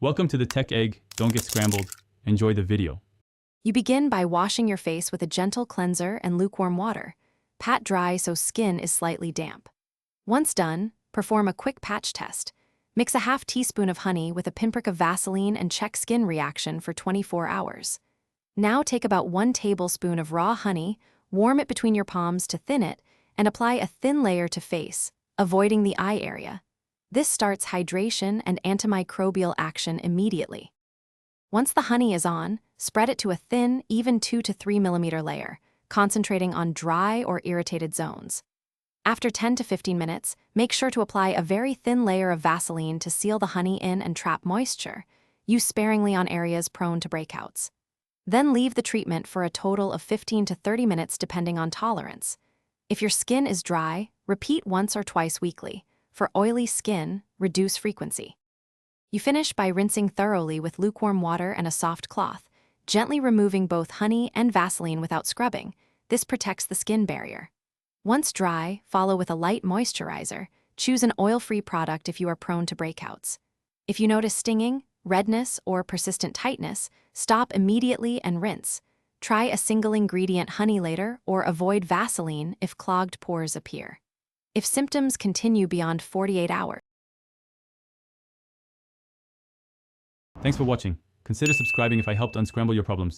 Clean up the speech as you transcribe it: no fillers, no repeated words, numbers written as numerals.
Welcome to the Tech Egg. Don't get scrambled. Enjoy the video. You begin by washing your face with a gentle cleanser and lukewarm water. Pat dry so skin is slightly damp. Once done, perform a quick patch test. Mix a half teaspoon of honey with a pinprick of Vaseline and check skin reaction for 24 hours. Now take about 1 tablespoon of raw honey, warm it between your palms to thin it, and apply a thin layer to face, avoiding the eye area. This starts hydration and antimicrobial action immediately. Once the honey is on, spread it to a thin, even 2 to 3 millimeter layer, concentrating on dry or irritated zones. After 10 to 15 minutes, make sure to apply a very thin layer of Vaseline to seal the honey in and trap moisture. Use sparingly on areas prone to breakouts. Then leave the treatment for a total of 15 to 30 minutes depending on tolerance. If your skin is dry, repeat once or twice weekly. For oily skin, reduce frequency. You finish by rinsing thoroughly with lukewarm water and a soft cloth, gently removing both honey and Vaseline without scrubbing. This protects the skin barrier. Once dry, follow with a light moisturizer. Choose an oil-free product if you are prone to breakouts. If you notice stinging, redness, or persistent tightness, stop immediately and rinse. Try a single-ingredient honey later or avoid Vaseline if clogged pores appear. If symptoms continue beyond 48 hours. Thanks for watching. Consider subscribing if I helped unscramble your problems.